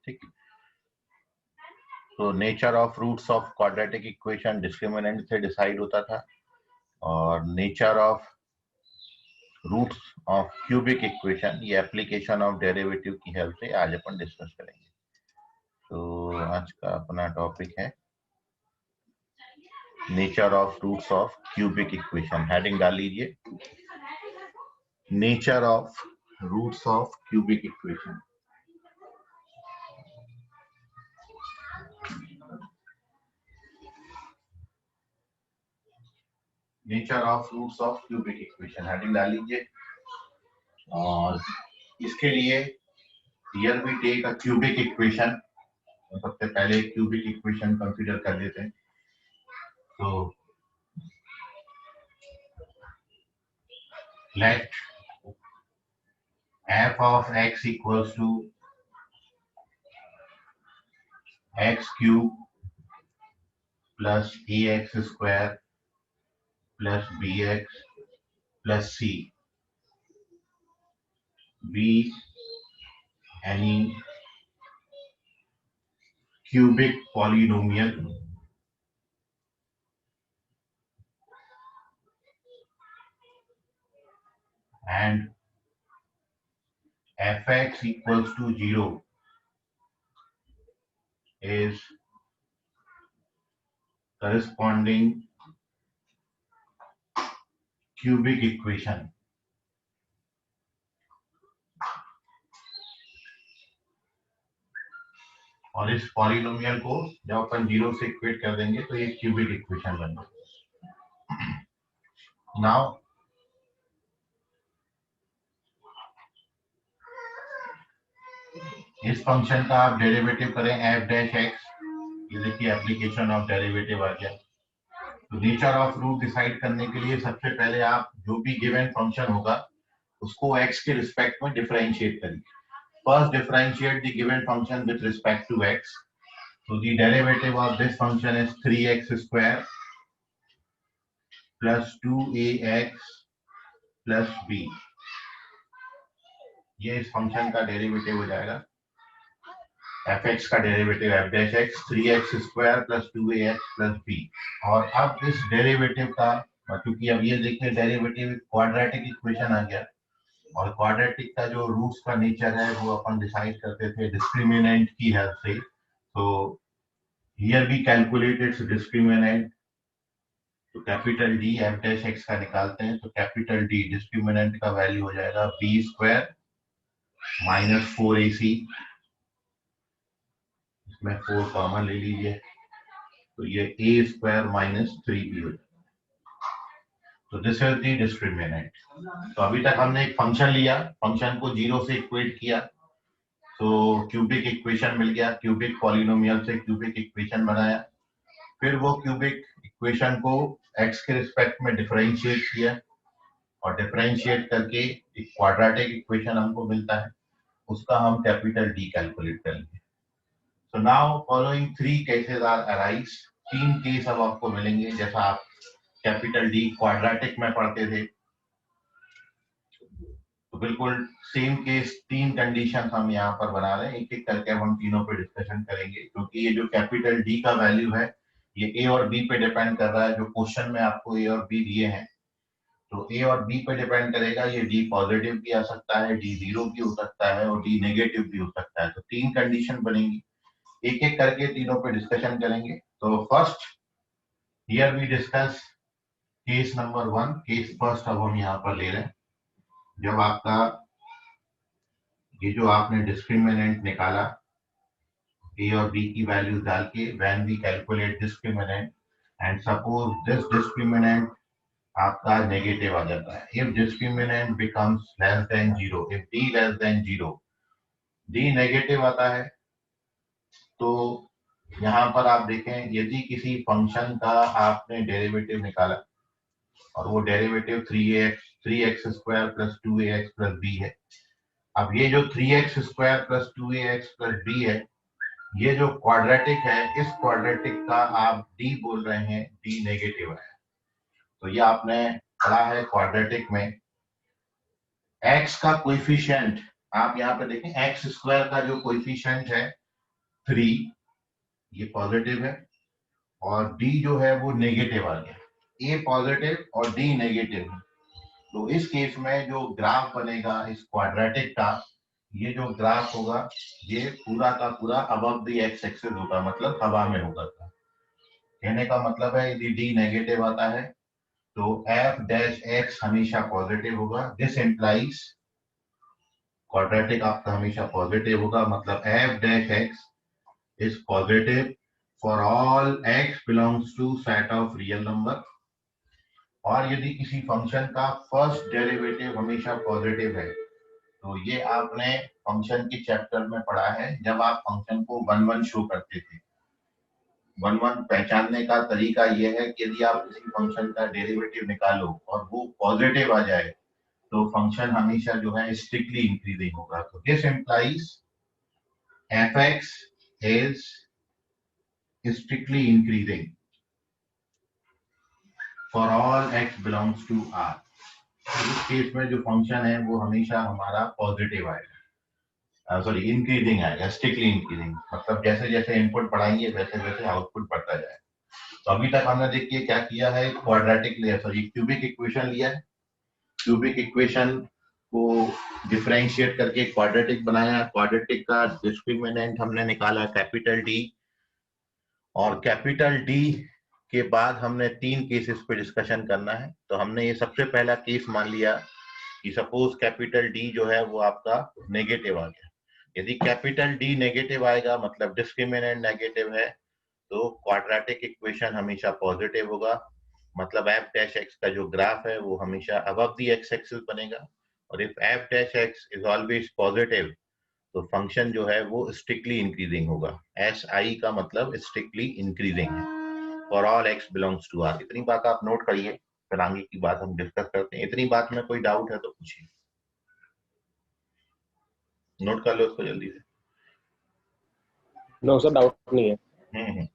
ठीक। तो nature of roots of quadratic equation discriminant से डिसाइड होता था, और nature of roots of cubic equation ये एप्लीकेशन ऑफ डेरिवेटिव की हेल्प से आज अपन डिस्कस करेंगे। तो आज का अपना टॉपिक है nature of roots of cubic equation. Heading डाल लीजिए, nature of roots of cubic equation. Nature of roots of cubic equation heading डाल लीजिए। और इसके लिए here we take a cubic equation. सबसे पहले क्यूबिक इक्वेशन कंसीडर कर लेते हैं। तो let f of x equals to x cube plus ax square plus bx plus c be any cubic polynomial and fx equals to 0 is corresponding cubic equation। और इस polynomial को जब अपन 0 से equate कर देंगे तो ये क्यूबिक इक्वेशन बन जाएगा। नाउ इस फंक्शन का आप डेरिवेटिव करें f डैश x, ये देखिए एप्लीकेशन ऑफ डेरिवेटिव आ गया। तो नेचर ऑफ रूट डिसाइड करने के लिए सबसे पहले आप जो भी गिवन फंक्शन होगा उसको x के रिस्पेक्ट में डिफरेंशिएट करिए। First differentiate the given function with respect to x। So the derivative of this function is 3x square plus 2ax plus b। ये इस फंक्शन का डेरिवेटिव हो जाएगा। fx का derivative f dash x 3x square plus 2ax plus b। और अब इस derivative का, क्योंकि अब ये देखिए डेरिवेटिव क्वाड्रेटिक इक्वेशन आ गया, और क्वाड्रेटिक का जो रूट्स का नेचर है वो अपन डिसाइड करते थे डिस्क्रिमिनेंट की हेल्प से। तो here we calculate its discriminant। तो capital D F dash x का निकालते हैं, तो कैपिटल डी डिस्क्रिमिनेंट का वैल्यू हो जाएगा बी स्क्वायर माइनस 4ac, इसमें 4 कॉमन ले लीजिए, तो ये ए स्क्वायर माइनस 3b हो जाएगा। तो दिस इज द डिस्क्रिमिनेंट। तो अभी तक हमने एक फंक्शन लिया, फंक्शन को 0 से इक्वेट किया, तो क्यूबिक इक्वेशन मिल गया, क्यूबिक पॉलिनोमियल से क्यूबिक इक्वेशन बनाया। फिर वो क्यूबिक इक्वेशन को x के रिस्पेक्ट में डिफरेंशिएट किया, और डिफरेंशिएट करके एक क्वाड्रेटिक इक्वेशन हमको मिलता है, उसका हम कैपिटल डी कैलकुलेट करेंगे। So now following 3 cases are arise. 3 case अब आपको मिलेंगे जैसा आप कैपिटल डी क्वाड्रेटिक में पढ़ते थे। तो बिल्कुल सेम केस, 3 कंडीशन हम यहाँ पर बना रहे हैं, एक एक करके हम तीनों पे डिस्कशन करेंगे, क्योंकि ये जो कैपिटल डी का वैल्यू है ये ए और बी पे डिपेंड कर रहा है। जो क्वेश्चन में आपको ए और बी दिए हैं, तो ए और बी पे डिपेंड करेगा। ये डी पॉजिटिव भी आ सकता है, डी 0 भी हो सकता है, और डी नेगेटिव भी हो सकता है। तो 3 कंडीशन बनेंगी, एक एक करके तीनों पे डिस्कशन करेंगे। तो first here we discuss case number 1। Case first अब हम यहाँ पर ले रहे हैं, जब आपका ये जो आपने डिस्क्रिमिनेंट निकाला ए और बी की वैल्यू डाल के, when we calculate discriminant and suppose this discriminant आपका नेगेटिव आ जाता है। If discriminant becomes less than 0, if D less than 0, D negative आता है, तो यहाँ पर आप देखें यदि किसी फंक्शन का आपने डेरिवेटिव निकाला और वो derivative 3x square plus 2ax plus b है। अब ये जो 3x square plus 2ax plus b है, ये जो क्वाड्रेटिक है, इस क्वाड्रेटिक का आप डी बोल रहे हैं, डी नेगेटिव है। तो ये आपने पढ़ा है क्वाड्रेटिक में x का कोएफिशिएंट, आप यहाँ पे देखें x स्क्वायर का जो कोएफिशिएंट है 3 ये पॉजिटिव है और डी जो है वो नेगेटिव आ गया, ए पॉजिटिव और डी नेगेटिव है। तो इस केस में जो ग्राफ बनेगा इस क्वाड्रेटिक का, ये जो ग्राफ होगा ये पूरा का पूरा अबव द एक्स एक्सिस होगा, मतलब हवा में होगा। कहने का मतलब है यदि डी नेगेटिव आता है तो एफ डैश एक्स हमेशा पॉजिटिव होगा। दिस इंप्लाइज क्वाड्रेटिक आपका हमेशा पॉजिटिव होगा, मतलब f dash x is positive for all x belongs to set of real number. और यदि किसी फंक्शन का फर्स्ट डेरिवेटिव हमेशा पॉजिटिव है, तो ये आपने फंक्शन के चैप्टर में पढ़ा है जब आप फंक्शन को 1 1 शो करते थे। 1 1 पहचानने का तरीका यह है कि यदि आप किसी फंक्शन का डेरिवेटिव निकालो और वो पॉजिटिव आ जाए तो फंक्शन हमेशा जो है स्ट्रिक्टली इंक्रीजिंग होगा। तो this implies f x is strictly increasing for all x belongs to R. इस केस में जो फंक्शन है वो हमेशा हमारा पॉजिटिव आएगा, सॉरी इंक्रीजिंग आएगा, स्ट्रिक्टली इंक्रीजिंग, मतलब जैसे जैसे इनपुट बढ़ाएंगे वैसे वैसे आउटपुट बढ़ता जाएगा। तो अभी तक हमने देखिए क्या किया है, क्वाड्रेटिक लिया, सॉरी क्यूबिक इक्वेशन लिया है, क्यूबिक इक्वेशन को डिफरेंशिएट करके क्वाड्रेटिक बनाया। क्वाड्रेटिक का डिस्क्रिमिनेंट हमने निकाला कैपिटल डी, और कैपिटल डी के बाद हमने 3 केसेस पे डिस्कशन करना है। तो हमने ये सबसे पहला केस मान लिया कि सपोज कैपिटल डी जो है वो आपका नेगेटिव आ गया। यदि कैपिटल डी नेगेटिव आएगा मतलब डिस्क्रिमिनेंट नेगेटिव है, तो क्वाड्रेटिक इक्वेशन हमेशा पॉजिटिव होगा, मतलब एफ डैश एक्स का जो ग्राफ है वो हमेशा अबव द एक्स एक्सिस बनेगा। और if f dash x is always positive तो फंक्शन जो है वो स्ट्रिक्टली इंक्रीजिंग होगा। एस आई का मतलब स्ट्रिक्टली इंक्रीजिंग है for all x belongs to R. इतनी बात आप नोट करिए, फिर आगे की बात हम डिस्कस करते हैं। इतनी बात में कोई डाउट है तो पूछिए, नोट कर लो उसको जल्दी से। नो सर, डाउट नहीं है। हम्म।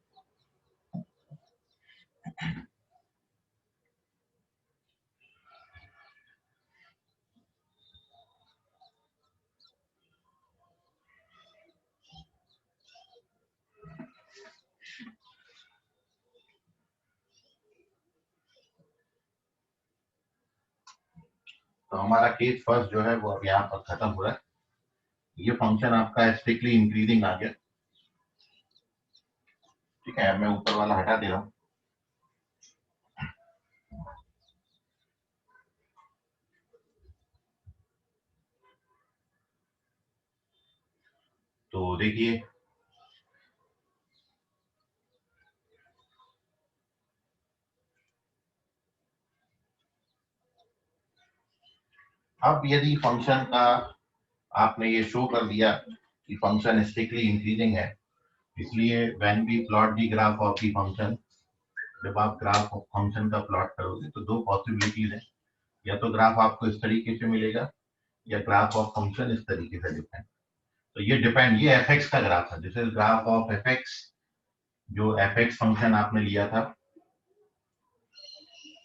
तो हमारा केस फर्स्ट जो है वो अब यहाँ पर खत्म हो रहा है। ये फंक्शन आपका स्ट्रिक्टली इंक्रीजिंग आ गया, ठीक है। मैं ऊपर वाला हटा दे रहा हूँ। तो देखिए अब यदि फंक्शन का आपने ये शो कर दिया कि फंक्शन स्ट्रिक्टली इंक्रीजिंग है, इसलिए when we plot the graph of the function, जब आप ग्राफ ऑफ फंक्शन का प्लॉट करोगे तो 2 पॉसिबिलिटीज है, या तो ग्राफ आपको इस तरीके से मिलेगा या ग्राफ ऑफ फंक्शन इस तरीके से डिपेंड। तो ये डिपेंड, ये एफ एक्स का ग्राफ है, this is graph of f x. जो एफ एक्स फंक्शन आपने लिया था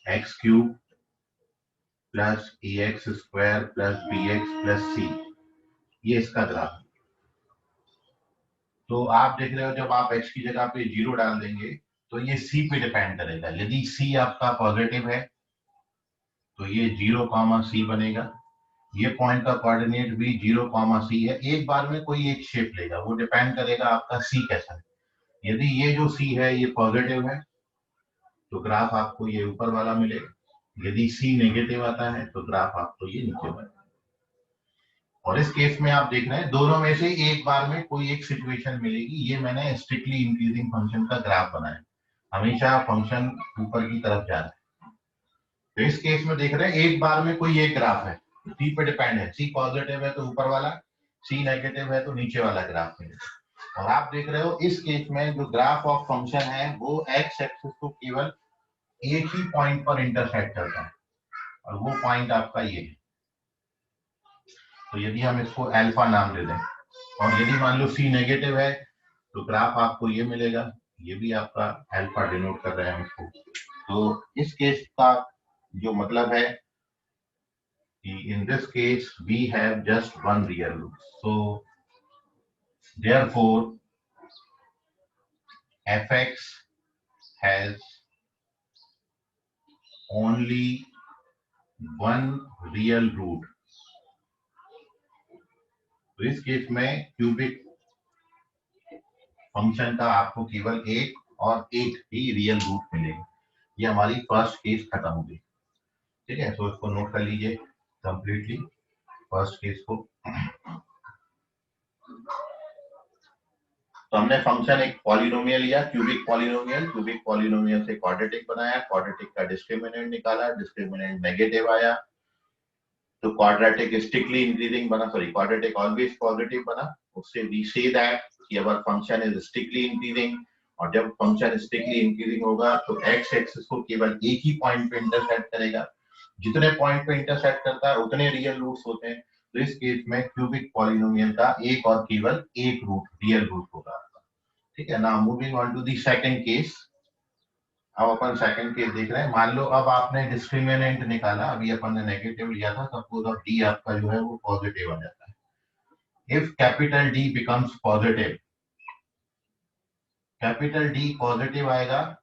एक्स क्यूब प्लस ए x square plus b x plus c, ये इसका ग्राफ है। तो आप देख रहे हो जब आप x की जगह पे 0 डाल देंगे तो ये c पे डिपेंड करेगा। यदि c आपका पॉजिटिव है तो ये 0, c बनेगा। ये पॉइंट का कोऑर्डिनेट भी 0, c है। एक बार में कोई एक शेप लेगा, वो डिपेंड करेगा आपका c कैसा है। यदि ये जो c है ये पॉजिटिव है तो ग्राफ आपको ये ऊपर वाला मिलेगा। यदि c नेगेटिव आता है तो ग्राफ आपको ये नीचे वाला। और इस केस में आप देख रहे हैं दोनों में से एक बार में कोई एक सिचुएशन मिलेगी। ये मैंने स्ट्रिक्टली इंक्रीजिंग फंक्शन का ग्राफ बनाया, हमेशा फंक्शन ऊपर की तरफ जा रहा है। तो इस केस में देख रहे हैं एक बार में कोई एक ग्राफ है, सी पे डिपेंड है, सी पॉजिटिव है तो ऊपर वाला, सी नेगेटिव है तो नीचे वाला ग्राफ मिलेगा। और आप देख रहे हो इस केस में जो ग्राफ ऑफ फंक्शन है वो एक्स एक्सिस को केवल एक ही पॉइंट पर इंटरसेक्ट करता है, और वो पॉइंट आपका ये है। तो यदि हम इसको अल्फा नाम दे दें, और यदि मान लो सी नेगेटिव है तो ग्राफ आपको ये मिलेगा, ये भी आपका अल्फा डिनोट कर रहे हैं हम इसको। तो इस केस का जो मतलब है कि in this case we have just one real root, so therefore fx has only one real root, तो इस केस में क्यूबिक फंक्शन का आपको केवल एक और एक ही रियल रूट मिलेगा। ये हमारी फर्स्ट केस खत्म हो गई। ठीक है, तो इसको नोट कर लीजिए कंप्लीटली फर्स्ट केस को। तो हमने फंक्शन एक पॉलिनोमियल लिया, क्यूबिक पॉलिनोमियल से क्वाड्रेटिक बनाया, क्वाड्रेटिक का डिस्क्रिमिनेंट निकाला, डिस्क्रिमिनेंट नेगेटिव आया, तो क्वाड्रेटिक स्ट्रिक्टली इंक्रीजिंग बना, सॉरी क्वाड्रेटिक ऑलवेज पॉजिटिव बना। उससे वी से दैट कि अवर फंक्शन इज स्ट्रिक्टली इंक्रीजिंग, और जब फंक्शन स्ट्रिक्टली इंक्रीजिंग होगा तो एक्स एक्सिस को केवल एक ही पॉइंट पे इंटरसेक्ट करेगा, जितने पॉइंट पे इंटरसेक्ट करता है उतने रियल रूट्स होते हैं। तो इस केस में क्यूबिक पॉलिनोमियल का एक और केवल एक रूट रियल रूट होगा। ठीक है ना, moving on to the second case. अब अपन सेकंड केस देख रहे हैं। मान लो अब आपने डिस्क्रिमिनेंट निकाला, अभी अपन ने नेगेटिव लिया था, सपोज अब डी आपका जो है वो पॉजिटिव आ जाता है। If capital D becomes positive, capital D positive आएगा,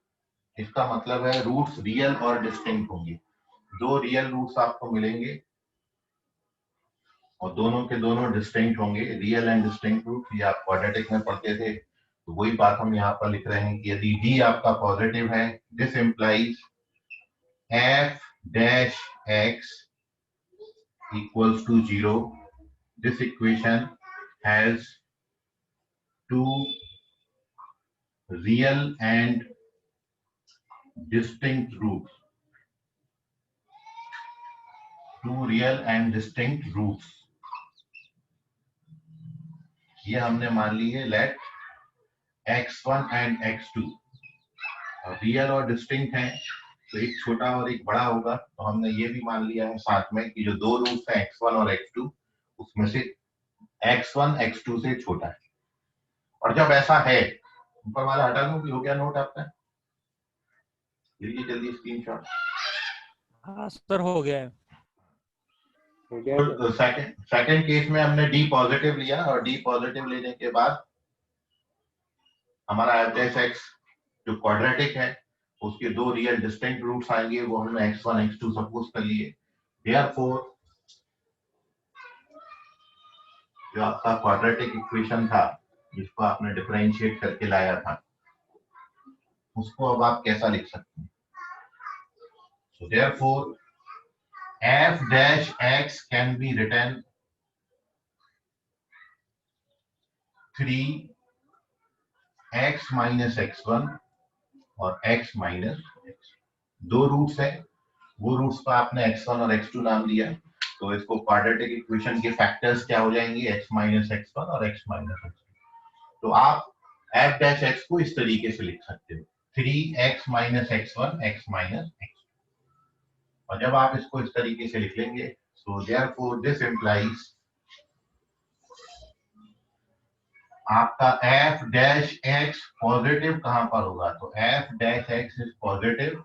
इसका मतलब है रूट्स रियल और डिस्टिंक्ट होंगे। दो रियल रूट्स आपको मिलेंगे और दोनों के दोनों डिस्टिंक्ट होंगे, रियल एंड डिस्टिंक्ट रूट। ये आप क्वाड्रेटिक में पढ़ते थे, तो वही बात हम यहाँ पर लिख रहे हैं कि यदि डी आपका पॉजिटिव है, this implies f dash x equals to 0. This equation has two real and distinct roots. Two real and distinct roots. ये हमने मान ली है लेट x1 and x2 रियल और डिस्टिंक्ट हैं, तो एक छोटा और एक बड़ा होगा। तो हमने ये भी मान लिया है साथ में कि जो दो रूट्स हैं x1 और x2, उसमें से x1 x2 से छोटा है। और जब ऐसा है, ऊपर वाला हटा दूं कि हो गया नोट आपका? जल्दी जल्दी स्क्रीनशॉट। हाँ सर हो गया है। तो सेकंड केस में हमने डी पॉजिटिव लिया, और डी पॉजिटिव लेने के बाद हमारा f(x) जो क्वाड्रेटिक है उसके दो रियल डिस्टिंक्ट रूट्स आएंगे, वो हमने x1 x2 सपोज कर लिए। देयरफॉर जो आपका क्वाड्रेटिक इक्वेशन था जिसको आपने डिफरेंशिएट करके लाया था, उसको अब आप कैसा लिख सकते हैं? So therefore f dash x can be written 3x minus x1 और x minus x। दो रूट्स है, वो रूट्स का आपने x1 और x2 नाम दिया, तो इसको क्वाड्रेटिक इक्वेशन के फैक्टर्स क्या हो जाएंगे, x minus x1 और x minus x2। तो आप f dash x को इस तरीके से लिख सकते हो 3x minus x1 x minus x। और जब आप इसको इस तरीके से लिख लेंगे, so therefore this implies आपका f dash x पॉजिटिव कहां पर होगा, तो f dash x is positive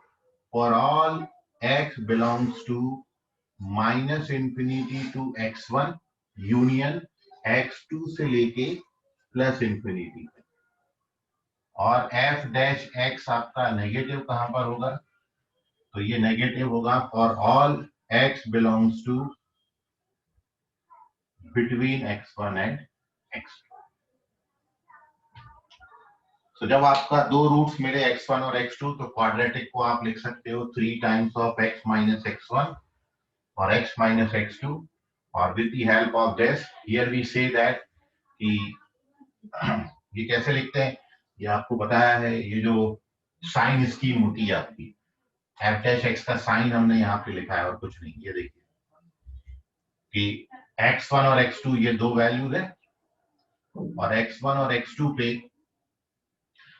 for all x belongs to minus infinity to x1 union x2 से लेके प्लस इंफिनिटी। और f dash x आपका नेगेटिव कहां पर होगा, तो ये नेगेटिव होगा for all x belongs to between x1 and x2। तो जब आपका दो रूट्स मिले x1 और x2, तो क्वाड्रेटिक को आप लिख सकते हो 3 times of x minus x1 और x minus x2। और with the help of this here we see that कि ये कैसे लिखते हैं, ये आपको बताया है। ये जो साइन स्कीम होती है आपकी, f dash x का साइन हमने यहाँ पे लिखा है और कुछ नहीं। ये देखिए कि x1 और x2 ये दो वैल्यूज है, और x1 और x2 पे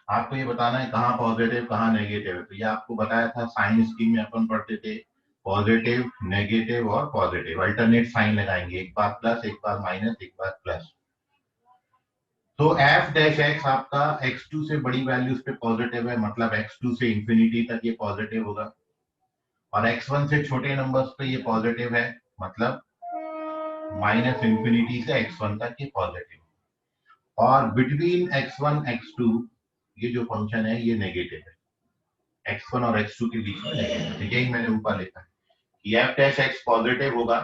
आपको ये बताना है कहाँ पॉजिटिव कहाँ नेगेटिव है। तो ये आपको बताया था, साइन स्कीम में अपन पढ़ते थे पॉजिटिव नेगेटिव और पॉजिटिव अल्टरनेट साइन लगाएंगे, एक बार प्लस एक बार माइनस एक बार प्लस। तो f डैश x आपका x2 से बड़ी वैल्यूज पे पॉजिटिव है, मतलब x2 से इंफिनिटी तक ये पॉजिटिव होगा, और x1 से छोटे नंबर्स पे ये पॉजिटिव है, मतलब माइनस इंफिनिटी से x1 तक ये पॉजिटिव। और बिटवीन x1 x2 ये जो फंक्शन है ये नेगेटिव है, x1 और x2 के बीच में नेगेटिव है। यही मैंने ऊपर लिखा है कि एफ डैश एक्स पॉजिटिव होगा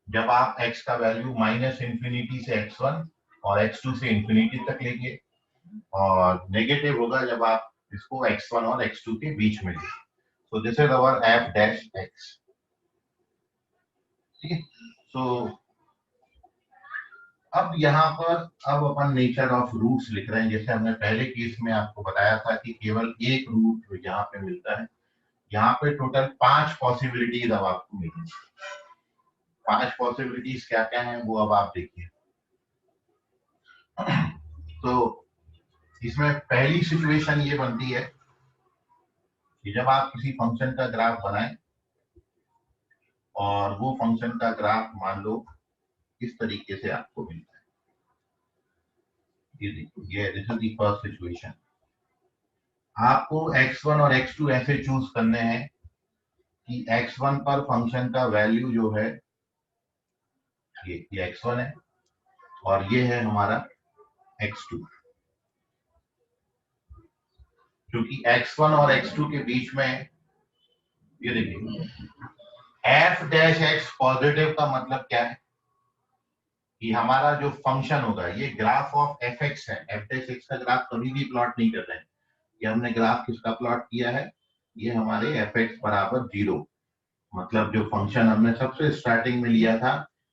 जब आप x का वैल्यू माइनस इंफिनिटी से x1 और x2 से इंफिनिटी तक लेंगे, और नेगेटिव होगा जब आप इसको x1 और x2 के बीच में लेंगे। So this is our F dash x. ठीक है, सो अब यहाँ पर अब अपन नेचर ऑफ रूट्स लिख रहे हैं। जैसे हमने पहले केस में आपको बताया था कि केवल एक रूट यहाँ पे मिलता है, यहाँ पे टोटल 5 पॉसिबिलिटीज अब आपको मिलेंगी। 5 पॉसिबिलिटीज क्या क्या है वो अब आप देखिए। तो इसमें पहली सिचुएशन ये बनती है कि जब आप किसी फंक्शन का ग्राफ बनाएं और वो फंक्शन का ग्राफ मान लो इस तरीके से आपको मिलता है। ये देखो, ये this is the first situation. आपको x1 और x2 ऐसे चूज करने हैं कि x1 पर फंक्शन का वैल्यू जो है ये x1 है और ये है हमारा x2। क्योंकि x1 और x2 के बीच में ये देखिए f डैश x पॉजिटिव का मतलब क्या है कि हमारा जो फंक्शन होगा ये ग्राफ ऑफ एफ एक्स है। एफ डैश एक्स का ग्राफ कभी भी प्लॉट नहीं कर रहे हैं। ये हमने ग्राफ किसका प्लॉट किया है, ये हमारे एफ एक्स बराबर 0, मतलब जो फंक्शन हमने सबसे स्टार्टिंग में लिया था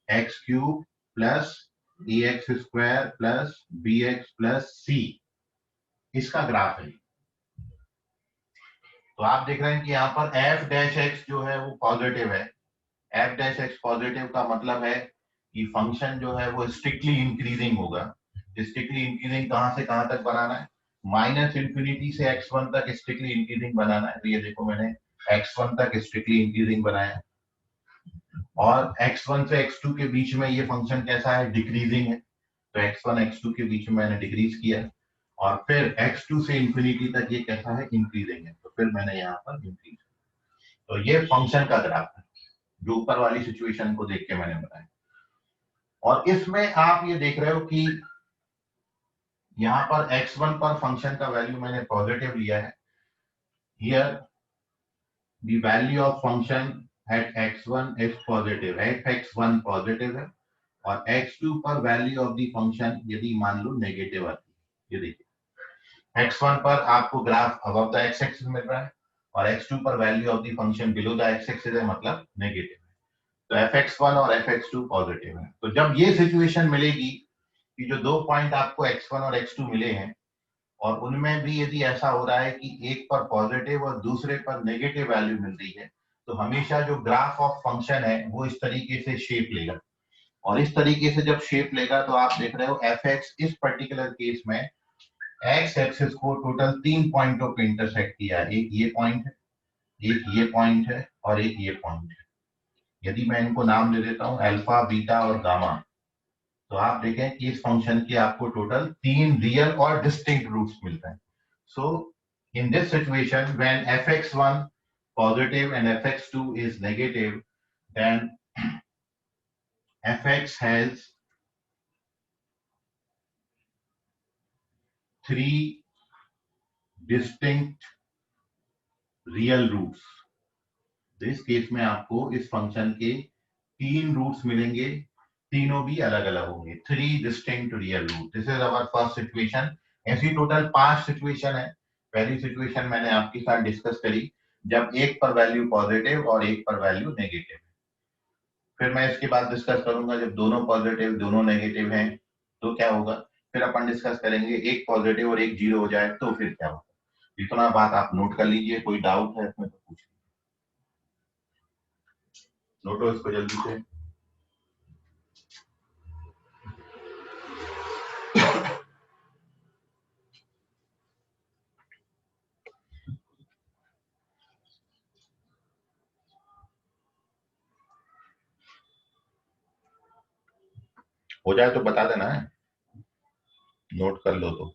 एक्स क्यूब प्लस ए x square plus b x plus c, इसका ग्राफ है। तो आप देख रहे हैं कि यहाँ पर एफ डैश एक्स जो है वो पॉजिटिव है। एफ डैश एक्स पॉजिटिव का मतलब है कि फंक्शन जो है वो स्ट्रिक्टली इंक्रीजिंग होगा। स्ट्रिक्टली इंक्रीजिंग कहां से कहां तक बनाना है, माइनस इंफिनिटी से x1 तक स्ट्रिक्टली इंक्रीजिंग बनाना है। तो ये देखो मैंने x1 तक स्ट्रिक्टली इंक्रीजिंग बनाया, और x1 से x2 के बीच में ये फंक्शन कैसा है, डिक्रीजिंग है। तो x1 x2 के बीच में मैंने डिक्रीज किया, और फिर x2 से इंफिनिटी तक ये कैसा है, इंक्रीजिंग है। तो फिर मैंने यहाँ पर इंक्रीज। तो ये फंक्शन का ग्राफ है जो ऊपर वाली सिचुएशन को देख के मैंने बताया। और इसमें आप ये देख रहे हो कि यहाँ पर x1 पर फंक्शन का वैल्यू मैंने पॉजिटिव लिया है। Here the value of function at x1 is positive, fx1 positive है, और x2 पर वैल्यू ऑफ द फंक्शन यदि मान लो नेगेटिव आती है। ये देखिए x1 पर आपको graph above the x axis मिल रहा है, और x2 पर value of the function below the x axis है, मतलब नेगेटिव है। तो fx1 और fx2 पॉजिटिव है। तो जब ये सिचुएशन मिलेगी कि जो दो पॉइंट आपको x1 और x2 मिले हैं, और उनमें भी यदि ऐसा हो रहा है कि एक पर पॉजिटिव और दूसरे पर नेगेटिव वैल्यू मिल रही है, तो हमेशा जो ग्राफ ऑफ फंक्शन है वो इस तरीके से शेप लेगा। और इस तरीके से जब शेप लेगा तो आप देख रहे हो fx इस पर्टिकुलर केस में x एक्सिस को टोटल 3 पॉइंटों पे इंटरसेक्ट किया है। एक ये पॉइंट है, एक ये पॉइंट है, और एक ये पॉइंट है। यदि मैं इनको नाम दे देता हूं अल्फा, बीटा और गामा, तो आप देखें कि इस फंक्शन के आपको टोटल 3 रियल और डिस्टिंक्ट रूट्स मिलते हैं। So in this situation when fx1 positive and fx2 is negative, then fx has 3 distinct real roots। तो इस केस में आपको इस फंक्शन के 3 रूट्स मिलेंगे, तीनों भी अलग अलग होंगे। 3 distinct real root. This is our first situation. ऐसी टोटल 5 सिचुएशन है। पहली सिचुएशन मैंने आपके साथ डिस्कस करी जब एक पर वैल्यू पॉजिटिव और एक पर वैल्यू नेगेटिव। फिर मैं इसके बाद डिस्कस करूंगा जब दोनों पॉजिटिव दोनों नेगेटिव हैं तो क्या होगा। फिर अपन डिस्कस करेंगे एक पॉजिटिव और एक जीरो हो जाए तो फिर क्या होगा। इतना बात आप नोट कर लीजिए, कोई डाउट है इसमें तो पूछ नोटो इसको जल्दी से। हो जाए तो बता देना है, नोट कर लो तो।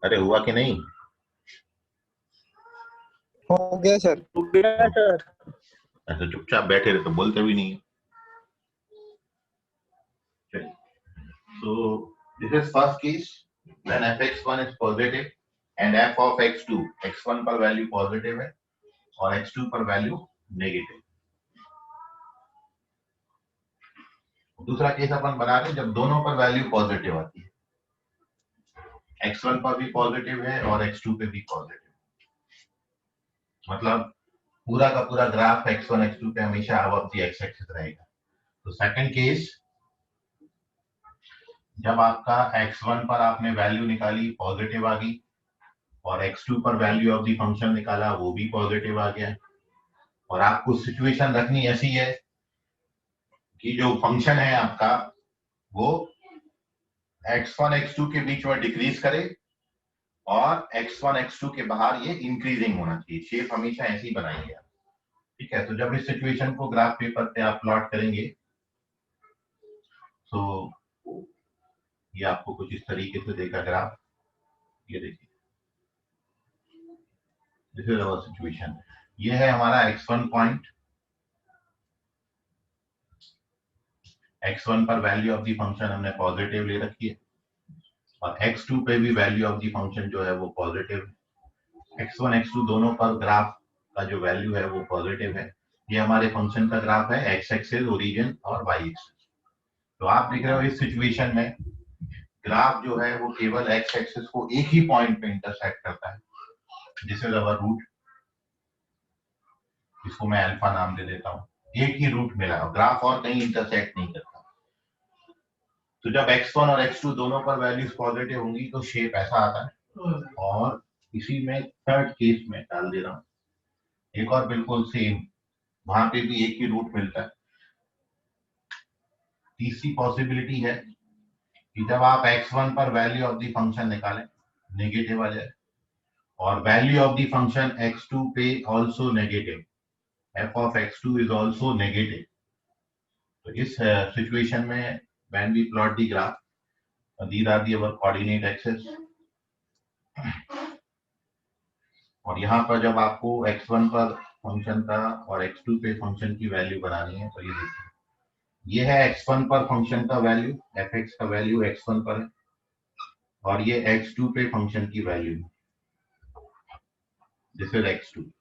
अरे हुआ कि नहीं? हो गया सर। हो गया सर। ऐसे चुपचाप बैठे रहे तो बोलते भी नहीं। So this is first case when fx1 is positive and f of x2, x1 पर वैल्यू पॉजिटिव है और x2 पर वैल्यू नेगेटिव। दूसरा केस अपन बना रहे हैं जब दोनों पर वैल्यू पॉजिटिव आती है, x1 पर भी पॉजिटिव है और x2 पे भी पॉजिटिव, मतलब पूरा का पूरा ग्राफ x1 x2 पे हमेशा अबव द x एक्सिस रहेगा। तो सेकंड केस, जब आपका x1 पर आपने वैल्यू निकाली पॉजिटिव आ गई और x2 पर वैल्यू ऑफ द फंक्शन निकाला वो भी पॉजिटिव आ गया, और आपको सिचुएशन रखनी ऐसी है कि जो फंक्शन है आपका वो x1 x2 के बीच में डिक्रीज करे और x1 x2 के बाहर ये इंक्रीजिंग होना चाहिए। शेप हमेशा ऐसी बनाएंगे आप, ठीक है। तो जब इस सिचुएशन को ग्राफ पेपर पे आप प्लॉट करेंगे तो ये आपको कुछ इस तरीके से देगा ग्राफ। ये देखिए, दिस इज आवर सिचुएशन। ये है हमारा x1 पॉइंट, x1 पर वैल्यू ऑफ द फंक्शन हमने पॉजिटिव ले रखी है और x2 पे भी वैल्यू ऑफ द फंक्शन जो है वो पॉजिटिव है। x1 x2 दोनों पर ग्राफ का जो वैल्यू है वो पॉजिटिव है। ये हमारे फंक्शन का ग्राफ है, x एक्सिस, ओरिजिन और y एक्सिस। तो आप देख रहे हो इस सिचुएशन में ग्राफ जो है वो केवल x एक्सिस को एक ही पॉइंट पे इंटरसेक्ट करता है, दिस इज अवर रूट। इसको मैं अल्फा नाम दे देता हूँ। एक ही रूट मिला, ग्राफ और कहीं इंटरसेक्ट नहीं करता। तो जब x1 और x2 दोनों पर वैल्यूज पॉजिटिव होंगी तो शेप ऐसा आता है। और इसी में थर्ड केस में डाल दे रहा हूँ, एक और बिल्कुल सेम, वहां पे भी एक ही रूट मिलता है। तीसरी पॉसिबिलिटी है कि जब आप x1 पर वैल्यू ऑफ द फंक्शन निकालें नेगेटिव आ जाए और value of the function x2 पे also negative, f of x2 is also negative। तो इस सिचुएशन में when we plot the graph, these are the our coordinate axes, और यहाँ पर जब आपको x1 पर फंक्शन का और x2 पे फंक्शन की वैल्यू बनानी है तो ये देखिए, ये है x1 पर फंक्शन का वैल्यू, fx का वैल्यू x1 पर है और ये x2 पे फंक्शन की value, this is x2।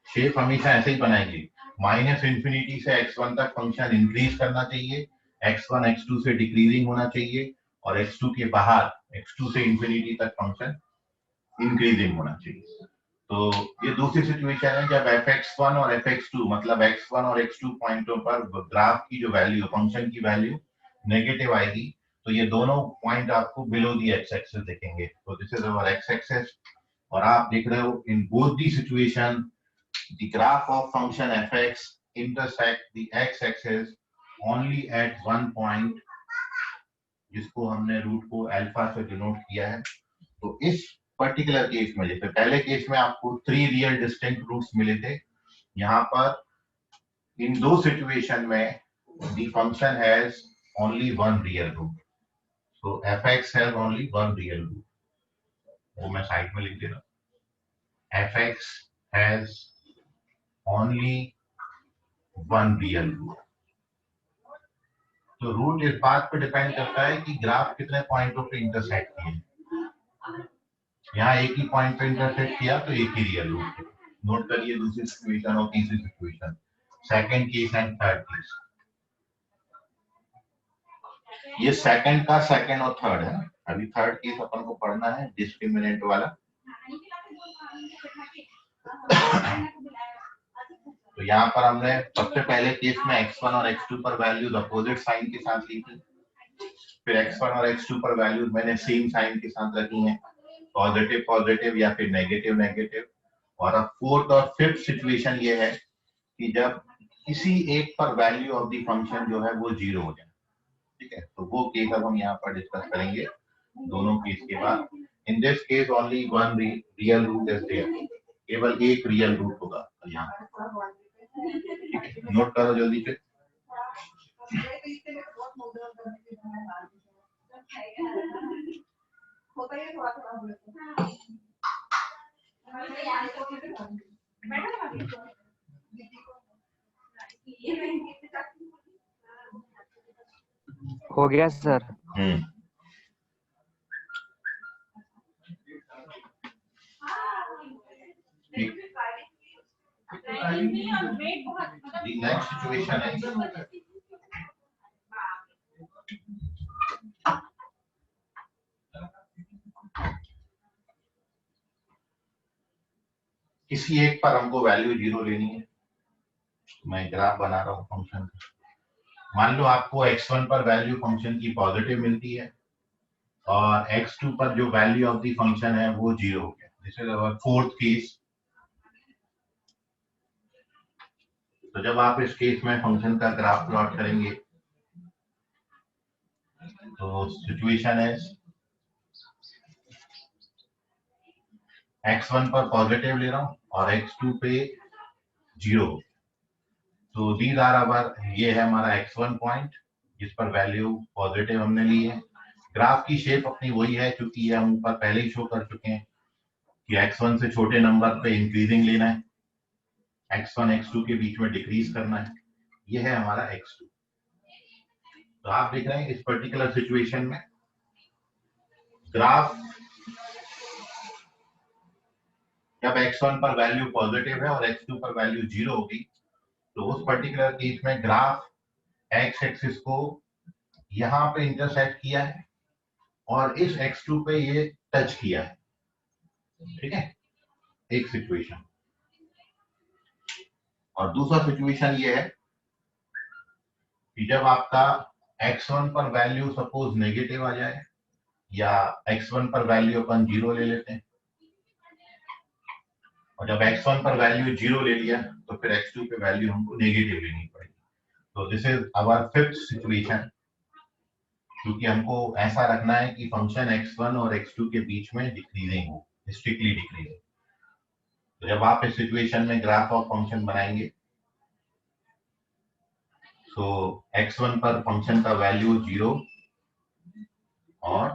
Shape हमेशा ऐसे ही बनाएंगे, माइनस इंफिनिटी से x1 तक फंक्शन इंक्रीज करना चाहिए, x1 x2 से डिक्रीजिंग होना चाहिए और x2 के बाहर x2 से इंफिनिटी तक फंक्शन इंक्रीजिंग होना चाहिए। तो ये दूसरी सिचुएशन है जब fx1 और fx2 मतलब x1 और x2 पॉइंटों पर ग्राफ की जो वैल्यू, फंक्शन की वैल्यू नेगेटिव आएगी, तो ये दोनों पॉइंट आपको बिलो दी एक्स एक्सिस दिखेंगे। तो this is our x axis और आप देख रहे हो in both the situation the graph of function fx intersect the x-axis only at one point, जिसको हमने रूट को अल्फा से डिनोट किया है। तो इस पर्टिकुलर केस में, जैसे पहले केस में आपको 3 रियल डिस्टिंक्ट रूट्स मिले थे, यहाँ पर इन दो सिचुएशन में the function has only one real root, so fx has only one real root। वो मैं साइड में लिख दे रहा हूँ, fx has only one real root। तो रूट इस बात पे डिपेंड करता है कि ग्राफ कितने पॉइंटों पे इंटरसेक्ट किए। यहाँ एक ही पॉइंट पे इंटरसेक्ट किया तो एक ही रियल रूट। नोट करिए दूसरी सिचुएशन और तीसरी situation, second case and third case. ये सेकंड का सेकंड और थर्ड है। अभी थर्ड केस अपन को पढ़ना है, डिस्क्रिमिनेंट वाला। तो यहाँ पर हमने सबसे पहले केस में x1 और x2 पर वैल्यूज अपोजिट साइन के साथ ली थी, फिर x1 और x2 पर वैल्यूज मैंने सेम साइन के साथ रखी हैं, पॉजिटिव पॉजिटिव या फिर नेगेटिव नेगेटिव। और अब फोर्थ और फिफ्थ सिचुएशन ये है कि जब किसी एक पर वैल्यू ऑफ द फंक्शन जो है वो जीरो हो जाए, ठीक है। तो वो केस अब हम यहाँ पर डिस्कस करेंगे दोनों केस के बाद। In this case only one real root is there, केवल एक रियल रूट होगा यहाँ, नोट करो जल्दी से। हो गया सर। नेक्स्ट सिचुएशन है किसी एक पर हमको वैल्यू 0 लेनी है। मैं ग्राफ बना रहा हूँ फंक्शन का। मान लो आपको x1 पर वैल्यू फंक्शन की पॉजिटिव मिलती है और x2 पर जो वैल्यू ऑफ द फंक्शन है वो 0 हो गया। This is our fourth case. तो जब आप इस केस में फंक्शन का ग्राफ प्लॉट करेंगे तो सिचुएशन है x1 पर पॉजिटिव ले रहा हूं और x2 पे 0। तो दीज आर आवर, ये है हमारा x1 पॉइंट जिस पर वैल्यू पॉजिटिव हमने ली है। ग्राफ की शेप अपनी वही है क्योंकि ये हम ऊपर पहले ही शो कर चुके हैं कि x1 से छोटे नंबर पे इंक्रीजिंग लेना है, x1 x2 के बीच में डिक्रीज करना है। ये है हमारा x2। तो आप देख रहे हैं इस पर्टिकुलर सिचुएशन में ग्राफ जब x1 पर वैल्यू पॉजिटिव है और x2 पर वैल्यू 0 होगी तो उस पर्टिकुलर केस में ग्राफ x एक्सिस को यहां पे इंटरसेक्ट किया है और इस x2 पे ये टच किया है। ठीक है, एक सिचुएशन। और दूसरा सिचुएशन ये है कि जब आपका x1 पर वैल्यू सपोज नेगेटिव आ जाए या x1 पर वैल्यू अपन 0 ले लेते हैं और जब x1 पर वैल्यू 0 ले लिया तो फिर x2 पे वैल्यू हमको नेगेटिव लेनी पड़ेगी। तो this is our fifth situation, क्योंकि हमको ऐसा रखना है कि फंक्शन x1 और x2 के बीच में डिक्रीजिंग हो, स्ट्रिक्टली डिक्रीजिंग। तो जब आप इस सिचुएशन में ग्राफ ऑफ फंक्शन बनाएंगे तो x1 पर फंक्शन का वैल्यू 0 और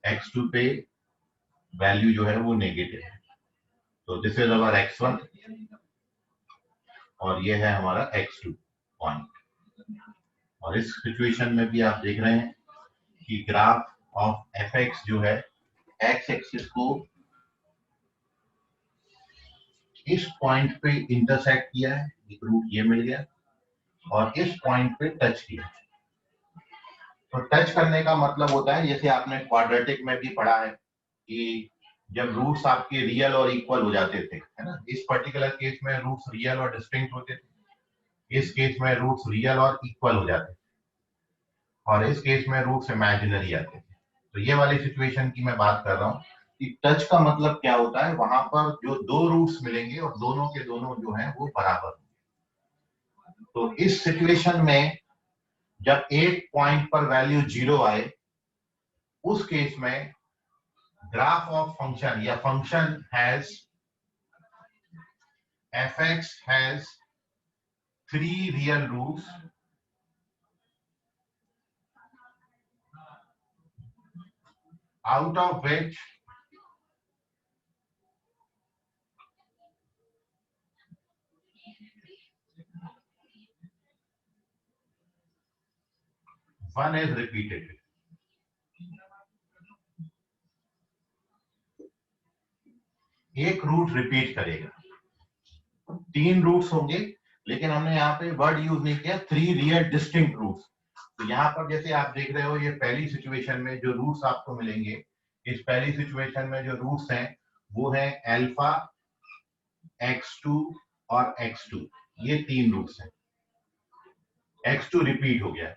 x2 पे वैल्यू जो है वो नेगेटिव है। तो दिस इज अवर x1 और ये है हमारा x2 पॉइंट। और इस सिचुएशन में भी आप देख रहे हैं कि ग्राफ ऑफ fx जो है x एक्सिस को इस पॉइंट पे इंटरसेक्ट किया है, एक रूट ये मिल गया और इस पॉइंट पे टच किया। तो टच करने का मतलब होता है, जैसे आपने क्वाड्रेटिक में भी पढ़ा है कि जब रूट्स आपके रियल और इक्वल हो जाते थे, है ना। इस पर्टिकुलर केस में रूट्स रियल और डिस्टिंक्ट होते थे, इस केस में रूट्स रियल और इक्वल हो जाते थे और इस केस में रूट्स इमेजिनरी आते थे। तो ये वाली सिचुएशन की मैं बात कर रहा हूँ कि टच का मतलब क्या होता है, वहां पर जो दो रूट्स मिलेंगे और दोनों के दोनों जो हैं वो बराबर होंगे। तो इस सिचुएशन में जब एक पॉइंट पर वैल्यू 0 आए उस केस में ग्राफ ऑफ फंक्शन या function has fx has 3 real roots out of which one is repeated. एक रूट रिपीट करेगा, 3 रूट्स होंगे, लेकिन हमने यहाँ पे वर्ड यूज नहीं किया 3 रियल डिस्टिंक्ट रूट्स। तो यहाँ पर जैसे आप देख रहे हो ये पहली सिचुएशन में जो रूट्स आपको मिलेंगे, इस पहली सिचुएशन में जो रूट्स हैं वो है अल्फा, x2 और x2, ये 3 रूट्स हैं। x2 रिपीट हो गया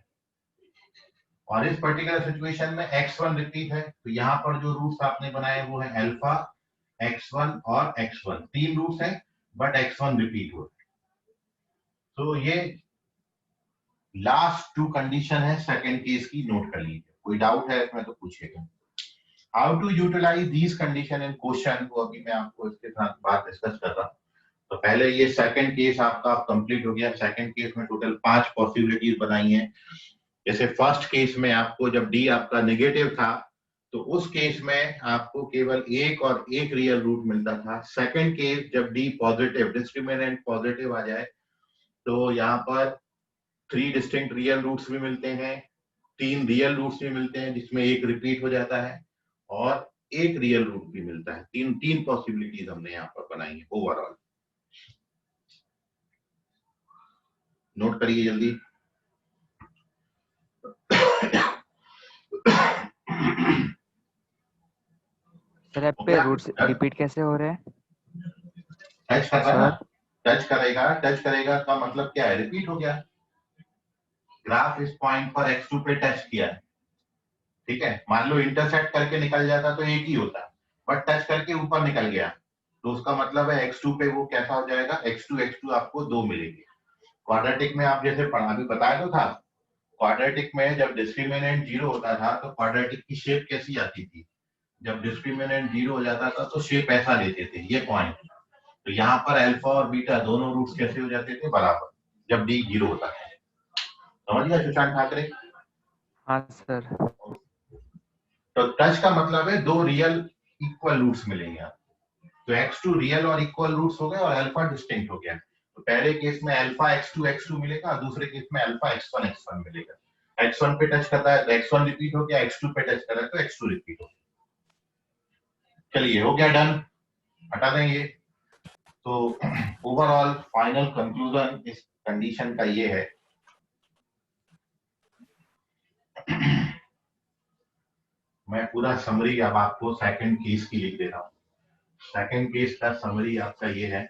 और इस पर्टिकुलर सिचुएशन में x1 रिपीट है। तो यहाँ पर जो रूट्स आपने बनाए वो है अल्फा, x1 और x1, 3 रूट्स हैं बट x1 रिपीट हो। तो ये लास्ट 2 कंडीशन है सेकंड केस की, नोट कर लीजिए। कोई डाउट है इसमें तो पूछिएगा। How to utilize these condition in question, वो अभी मैं आपको इसके साथ बात डिस्कस कर रहा हूँ। तो पहले ये सेकंड केस आपका कंप्लीट हो गया। सेकंड केस में टोटल 5 पॉसिबिलिटीज बनाई हैं। जैसे फर्स्ट केस में आपको जब डी आपका नेगेटिव था तो उस केस में आपको केवल एक और एक रियल रूट मिलता था। सेकंड केस जब डी पॉजिटिव, डिस्क्रिमिनेंट पॉजिटिव आ जाए तो यहाँ पर 3 डिस्टिंक्ट रियल रूट्स भी मिलते हैं, 3 रियल रूट्स भी मिलते हैं जिसमें एक रिपीट हो जाता है और एक रियल रूट भी मिलता है। तीन पॉसिबिलिटीज हमने यहाँ पर बनाई है ओवरऑल। नोट करिए जल्दी। सर ऐप पे रूट्स रिपीट कैसे हो रहे हैं? टच कर रहा है ना, टच करेगा का मतलब क्या है? रिपीट हो गया। ग्राफ इस पॉइंट पर x2 पे टच किया है, ठीक है। मान लो इंटरसेक्ट करके निकल जाता तो एक ही होता, बट टच करके ऊपर निकल गया तो उसका मतलब है x2 पे वो कैसा हो जाएगा, x2 आपको 2 मिलेंगे। क्वाड्रेटिक में आप जैसे पढ़ा भी बताया तो था, क्वाड्रेटिक में जब डिस्क्रिमिनेंट 0 होता था तो क्वाड्रेटिक की शेप कैसी आती थी? जब डिस्क्रिमिनेंट 0 हो जाता था तो शेप ऐसा लेते थे, ये पॉइंट। तो यहाँ पर अल्फा और बीटा दोनों रूट्स कैसे हो जाते थे? बराबर, जब डी 0 होता था। समझ गया सुशांत ठाकरे? हाँ सर। तो टच का मतलब है दो रियल इक्वल रूट्स मिलेंगे आपको। तो x2 रियल और इक्वल रूट्स हो गए और अल्फा डिस्टिंक्ट हो गया। तो पहले केस में अल्फा x2 मिलेगा, दूसरे केस में अल्फा x1 मिलेगा। x1 पे टच करता है तो x1 रिपीट हो गया, x2 पे टच कर रहा है तो x2 रिपीट हो गया। चलिए हो गया डन, हटा देंगे। तो ओवरऑल फाइनल कंक्लूजन इस कंडीशन का ये है मैं पूरा समरी अब आपको सेकंड केस की लिख दे रहा हूं। सेकंड केस का समरी आपका ये है,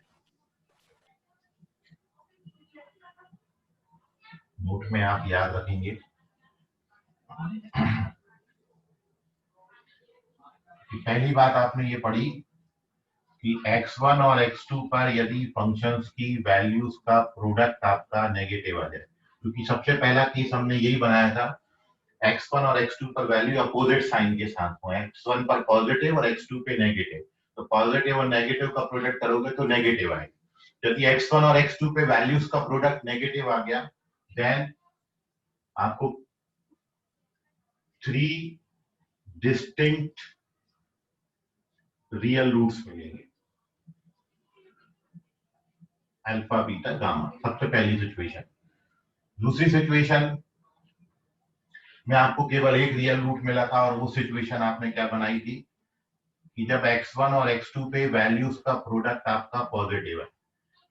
नोट में आप याद रखेंगे। पहली बात आपने ये पढ़ी कि x1 और x2 पर यदि फंक्शंस की वैल्यूज का प्रोडक्ट आपका नेगेटिव आ जाए, क्योंकि सबसे पहला केस हमने यही बनाया था, x1 और x2 पर वैल्यू अपोजिट साइन के साथ हो, x1 पर पॉजिटिव और x2 पे नेगेटिव। तो पॉजिटिव और नेगेटिव का प्रोडक्ट करोगे तो नेगेटिव आएगा। यदि x1 और x2 पे वैल्यूज का प्रोडक्ट नेगेटिव आ गया, देन आपको 3 डिस्टिंक्ट रियल रूट्स मिलेंगे, अल्फा बीटा गामा। सबसे पहली सिचुएशन। दूसरी सिचुएशन में आपको केवल एक रियल रूट मिला था और वो सिचुएशन आपने क्या बनाई थी कि जब x1 और x2 पे वैल्यूज का प्रोडक्ट आपका पॉजिटिव है,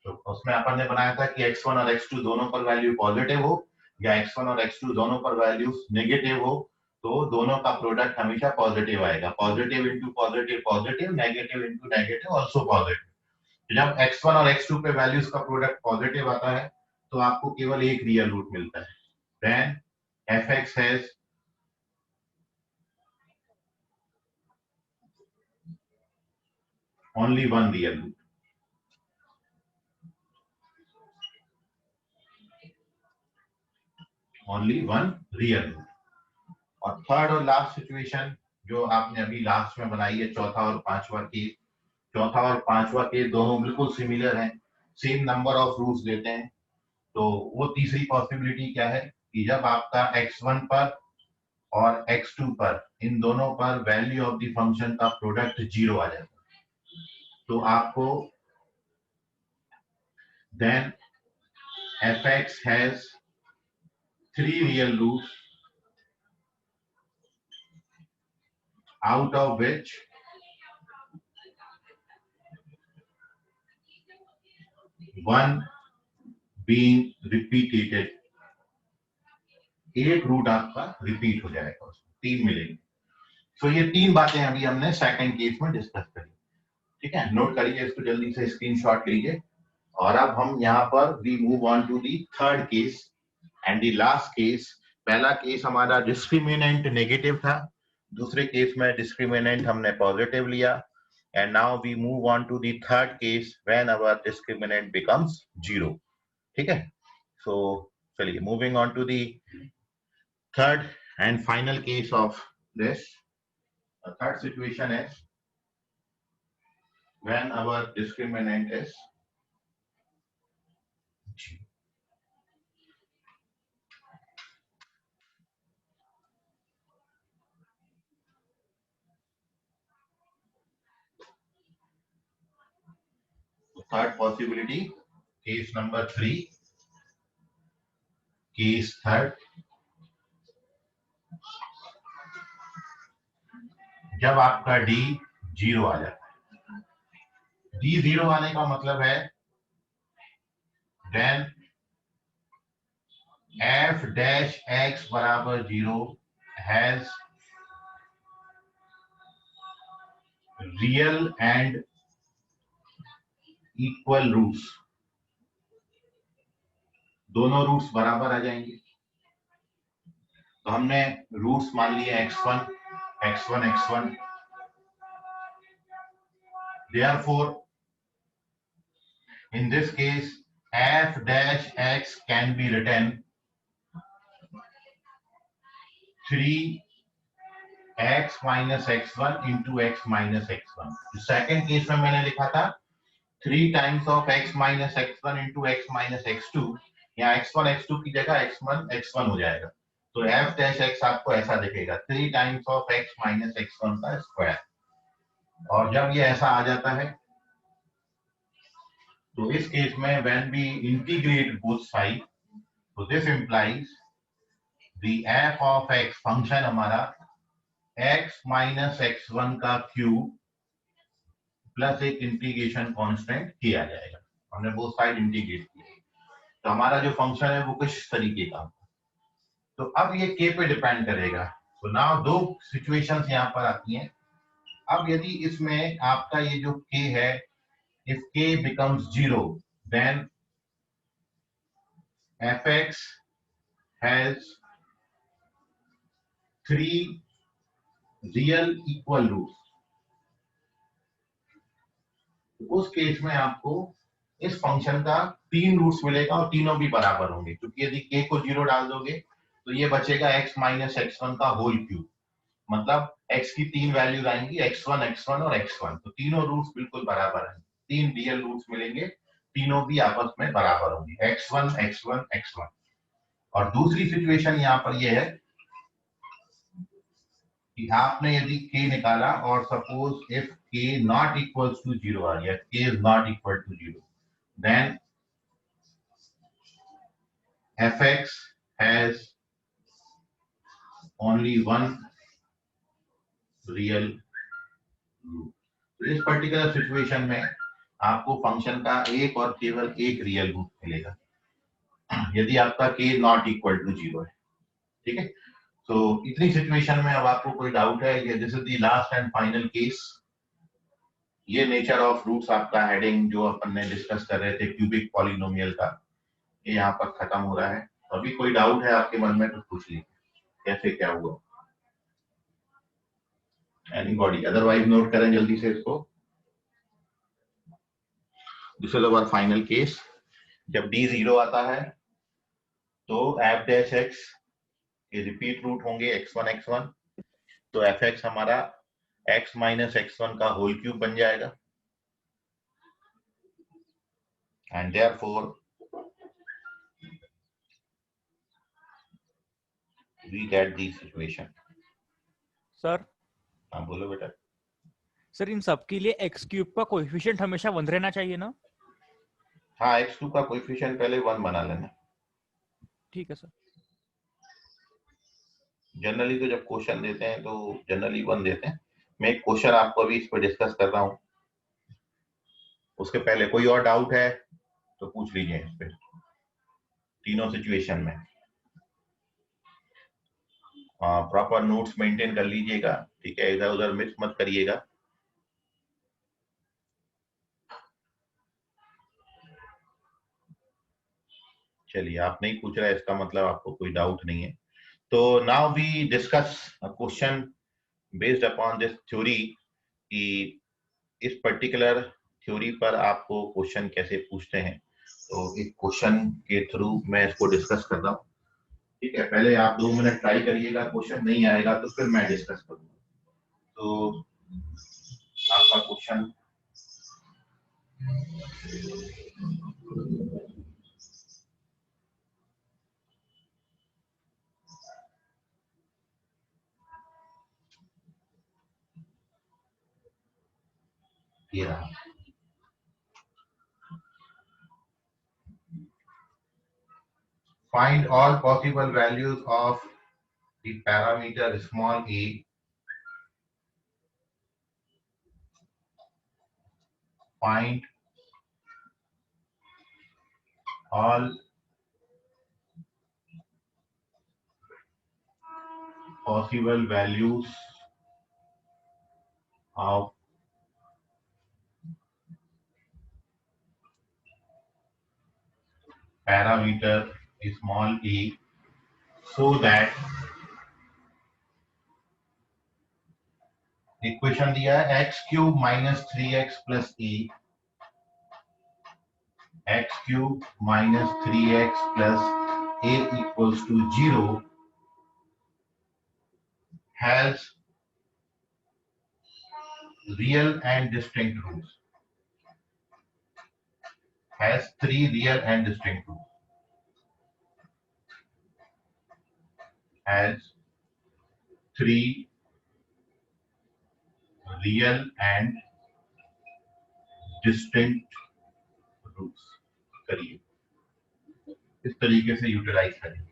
तो उसमें अपन ने बनाया था कि x1 और x2 दोनों पर वैल्यू पॉजिटिव हो या x1 और x2 दोनों पर वैल्यूज नेगेटिव हो, तो दोनों का प्रोडक्ट हमेशा पॉजिटिव आएगा। Positive into positive positive, negative into negative also positive. जब x1 और x2 पे वैल्यूज का प्रोडक्ट पॉजिटिव आता है तो आपको केवल एक रियल रूट मिलता है। Then fx has only one real root. Only one real root. और थर्ड और लास्ट सिचुएशन जो आपने अभी लास्ट में बनाई है, चौथा और पांचवा केस। चौथा और पांचवा केस दोनों बिल्कुल सिमिलर हैं, सेम नंबर ऑफ रूट्स देते हैं। तो वो तीसरी पॉसिबिलिटी क्या है कि जब आपका x1 पर और x2 पर, इन दोनों पर वैल्यू ऑफ द फंक्शन का प्रोडक्ट 0 आ जाता है, तो आपको then fx has 3 real roots out of which one being repeated। एक रूट आपका रिपीट हो जाएगा, उसमें 3 मिलेंगे। तो ये 3 बातें अभी हमने सेकंड केस में डिस्कस करी, ठीक है। नोट करिए इसको, जल्दी से स्क्रीनशॉट लीजिए। और अब हम यहाँ पर we move on to the third case and the last case. पहला केस हमारा डिस्क्रिमिनेंट नेगेटिव था, दूसरे केस में डिस्क्रिमिनेंट हमने पॉजिटिव लिया, and now we move on to the third case when our discriminant becomes 0, ठीक है। so चलिए moving on to the third and final case of this। The third situation is when our discriminant is 0। Third possibility, case number 3, case third, जब आपका D 0 आ जाता है। D 0 आने का मतलब है देन एफ डैश एक्स बराबर 0 has real and equal roots. दोनों रूट्स बराबर आ जाएंगे। तो हमने रूट्स मान लिए x1 x1 x1। Therefore, in this case, f dash x can be written 3x minus x1 into x minus x1। Second case में मैंने लिखा था 3 times of x minus x1 into x minus x2। यहाँ x1 x2 की जगह x1 x1 हो जाएगा। तो f dash x आपको ऐसा दिखेगा 3 times of x minus x1 का स्क्वायर। और जब ये ऐसा आ जाता है तो इस केस में when we integrate both sides, so this implies the f of x function हमारा x minus x1 का क्यूब प्लस एक इंटीग्रेशन कांस्टेंट किया जाएगा। हमने बोथ साइड इंटीग्रेट किया तो हमारा जो फंक्शन है वो कुछ तरीके का। तो अब ये k पे डिपेंड करेगा। तो नाउ दो सिचुएशंस यहाँ पर आती हैं। अब यदि इसमें आपका ये जो k है, if k becomes 0 then fx has 3 real equal roots। उस केस में आपको इस फंक्शन का 3 रूट्स मिलेगा और तीनों भी बराबर होंगे, क्योंकि यदि k को 0 डाल दोगे तो ये बचेगा x माइनस x1 का होल क्यूब। मतलब x की 3 वैल्यूज आएंगी x1 x1 और x1। तो तीनों रूट्स बिल्कुल बराबर हैं। 3 रियल रूट्स मिलेंगे, तीनों भी आपस में बराबर होंगे x1 x1 x1। और दूसरी सिचुएशन यहाँ पर यह है कि आपने यदि k निकाला और suppose if k not equals to 0 आ गया, k is not equal to 0, then fx has only one real root। तो इस पर्टिकुलर सिचुएशन में आपको फंक्शन का एक और केवल एक रियल रूट मिलेगा यदि आपका k नॉट इक्वल टू 0 है। ठीक है, तो इतनी सिचुएशन में अब आपको कोई डाउट है? ये this is the last and final case. ये नेचर ऑफ रूट्स आपका हेडिंग जो अपन ने डिस्कस कर रहे थे क्यूबिक पॉलिनोमियल का, ये यहाँ पर खत्म हो रहा है। तो अभी कोई डाउट है आपके मन में तो पूछ लीजिए कैसे क्या हुआ। एनीबॉडी? अदरवाइज नोट करें जल्दी से इसको। This is our final case. जब d 0 आता है तो f डैश x के रिपीट रूट होंगे x1 x1। तो fx हमारा x माइनस x1 का होल क्यूब बन जाएगा। And therefore we get the situation. Sir हाँ बोलो बेटा। सर इन सब के लिए x क्यूब का कोएफिशिएंट हमेशा 1 रहना चाहिए ना? हाँ, x2 का कोएफिशिएंट पहले 1 बना लेना। ठीक है सर। जनरली तो जब क्वेश्चन देते हैं तो जनरली 1 देते हैं। मैं एक क्वेश्चन आपको अभी इस पर डिस्कस कर रहा हूँ, उसके पहले कोई और डाउट है तो पूछ लीजिए इस पे। तीनों सिचुएशन में प्रॉपर नोट्स मेंटेन कर लीजिएगा। ठीक है, इधर उधर मिस मत करिएगा। चलिए, आप नहीं पूछ रहे इसका मतलब आपको कोई डाउट नहीं है। तो now we discuss a question based upon this theory कि इस पर्टिकुलर थ्योरी पर आपको क्वेश्चन कैसे पूछते हैं। तो एक क्वेश्चन के थ्रू मैं इसको डिस्कस कर रहा हूँ। ठीक है, पहले आप 2 मिनट ट्राई करिएगा, क्वेश्चन नहीं आएगा तो फिर मैं डिस्कस करूंगा। तो आपका क्वेश्चन ये रहा। Find all possible values of the parameter small a. Find all possible values of parameter small a so that equation दिया है x cube minus 3x plus A, x cube minus 3x plus A equals to 0 has real and distinct roots. Has 3 real and distinct roots. Has 3 real and distinct roots. करिए इस तरीके से utilise करेंगे.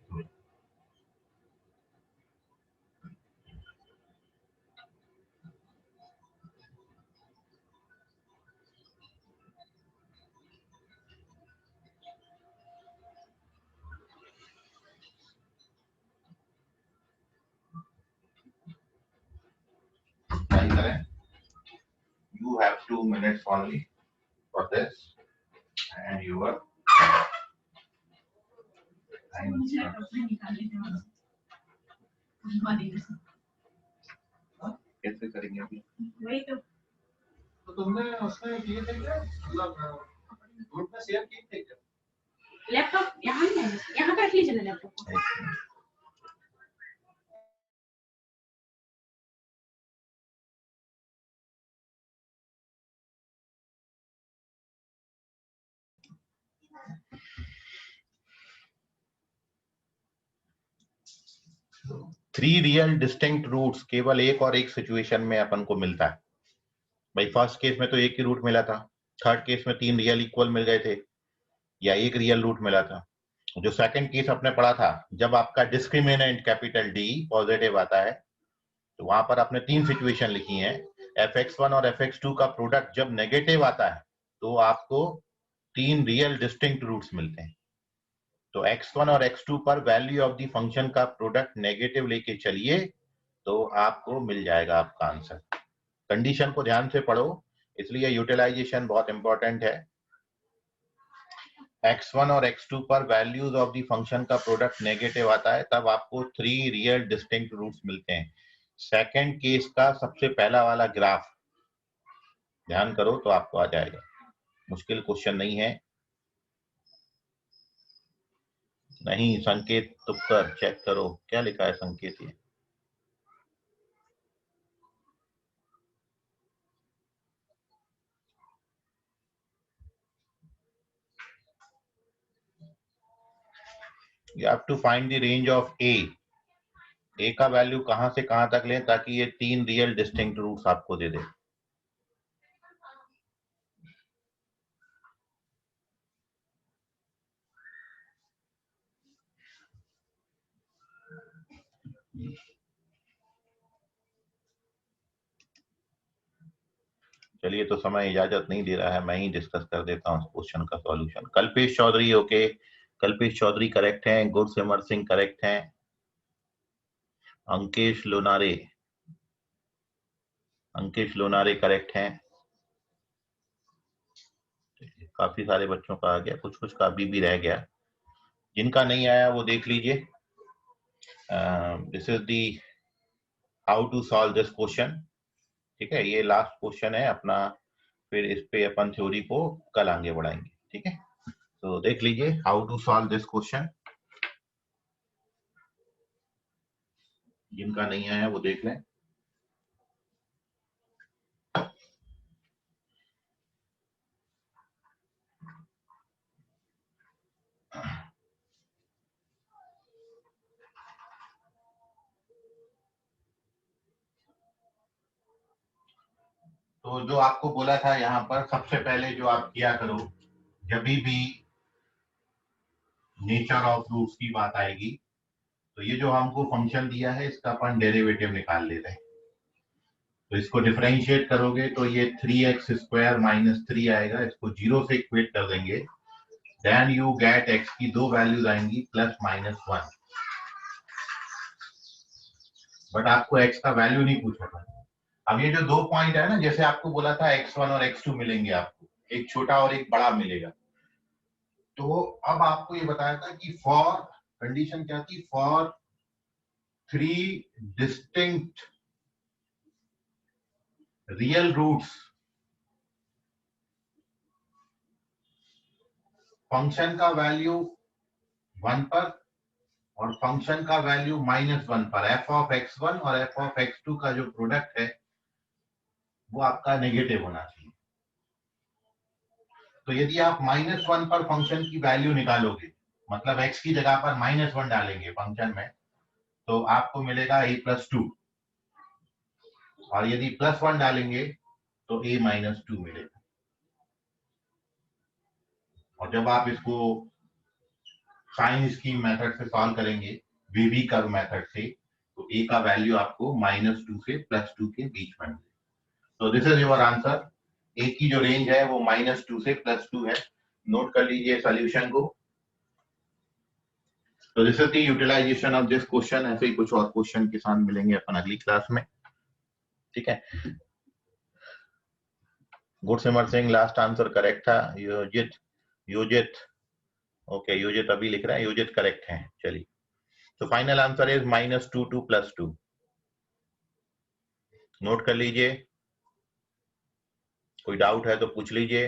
You have 2 minutes only for this, and your time कैसे करेंगे अभी? वही तो तुमने उसमें किए थे क्या? मतलब ग्रुप में शेयर किए थे क्या? लैपटॉप यहाँ पे रख लीजिए ना लैपटॉप को. 3 रियल डिस्टिंक्ट रूट्स केवल एक और एक सिचुएशन में अपन को मिलता है. भाई फर्स्ट केस में तो एक ही रूट मिला था, थर्ड केस में 3 रियल इक्वल मिल गए थे या एक रियल रूट मिला था. जो सेकंड केस आपने पढ़ा था, जब आपका डिस्क्रिमिनेंट कैपिटल डी पॉजिटिव आता है तो वहां पर आपने 3 सिचुएशन लिखी हैं. fx1 और fx2 का प्रोडक्ट जब नेगेटिव आता है तो आपको 3 रियल डिस्टिंक्ट रूट्स मिलते हैं. तो x1 और x2 पर वैल्यू ऑफ द फंक्शन का प्रोडक्ट नेगेटिव लेके चलिए तो आपको मिल जाएगा आपका आंसर. कंडीशन को ध्यान से पढ़ो, इसलिए यूटिलाइजेशन बहुत इंपॉर्टेंट है. x1 और x2 पर वैल्यूज ऑफ द फंक्शन का प्रोडक्ट नेगेटिव आता है तब आपको 3 रियल डिस्टिंक्ट रूट्स मिलते हैं. सेकंड केस का सबसे पहला वाला ग्राफ ध्यान करो तो आपको आ जाएगा. मुश्किल क्वेश्चन नहीं है. नहीं, संकेत तुक्कर चेक करो क्या लिखा है संकेत. ये you have to find the range of a का वैल्यू कहां से कहां तक लें ताकि ये 3 रियल डिस्टिंक्ट रूट्स आपको दे दे. चलिए, तो समय इजाजत नहीं दे रहा है, मैं ही डिस्कस कर देता हूँ क्वेश्चन का solution. Kalpesh Chaudhary okay, Kalpesh Chaudhary correct हैं. गुरसिमर सिंह करेक्ट हैं. अंकेश लोनारे करेक्ट हैं. काफी सारे बच्चों का आ गया, कुछ कुछ का अभी भी रह गया. जिनका नहीं आया वो देख लीजिए. This is the how to solve this question. ठीक है, ये लास्ट क्वेश्चन है अपना, फिर इस पे अपन थ्योरी को कल आगे बढ़ाएंगे. ठीक है, तो देख लीजिए how to solve this question. जिनका नहीं आया वो देख लें. तो जो आपको बोला था यहाँ पर, सबसे पहले जो आप किया करो, जब भी नेचर ऑफ रूट्स की बात आएगी, तो ये जो हमको फंक्शन दिया है इसका अपन डेरिवेटिव निकाल लेते हैं। तो इसको डिफरेंशिएट करोगे तो ये 3x स्क्वायर माइनस 3 आएगा, इसको 0 से इक्वेट कर देंगे, देन यू गेट x की दो वैल्यूज आएंगी प्लस माइनस 1। बट आपको x का वैल्यू नहीं पूछा था। अब ये जो दो पॉइंट है ना, जैसे आपको बोला था x1 और x2 मिलेंगे, आपको एक छोटा और एक बड़ा मिलेगा। तो अब आपको ये बताया था कि फॉर कंडीशन क्या थी, for 3 distinct real roots function का वैल्यू 1 पर और फंक्शन का वैल्यू -1 पर, f ऑफ x1 और f ऑफ x2 का जो प्रोडक्ट है वो आपका नेगेटिव होना चाहिए। तो यदि आप -1 पर फंक्शन की वैल्यू निकालोगे, मतलब x की जगह पर -1 डालेंगे फंक्शन में, तो आपको मिलेगा a + 2, और यदि +1 डालेंगे तो a - 2 मिलेगा। और जब आप इसको साइन स्कीम मेथड से सॉल्व करेंगे, वेवी कर्व मेथड से, तो a का वैल्यू आपको -2 से +2 के बीच में मिलेगा। तो this is your answer. a की जो रेंज है वो -2 से +2 है। नोट कर लीजिए सॉल्यूशन को। तो this is the utilization of this question. ऐसे ही कुछ और क्वेश्चन के साथ मिलेंगे अपन अगली क्लास में, ठीक है। गुड सिमर सिंह, लास्ट आंसर करेक्ट था। योजित ओके, योजित अभी लिख रहा है, योजित करेक्ट है। चलिए, तो final answer is -2 to +2। Note कर लीजिए, कोई डाउट है तो पूछ लीजिए।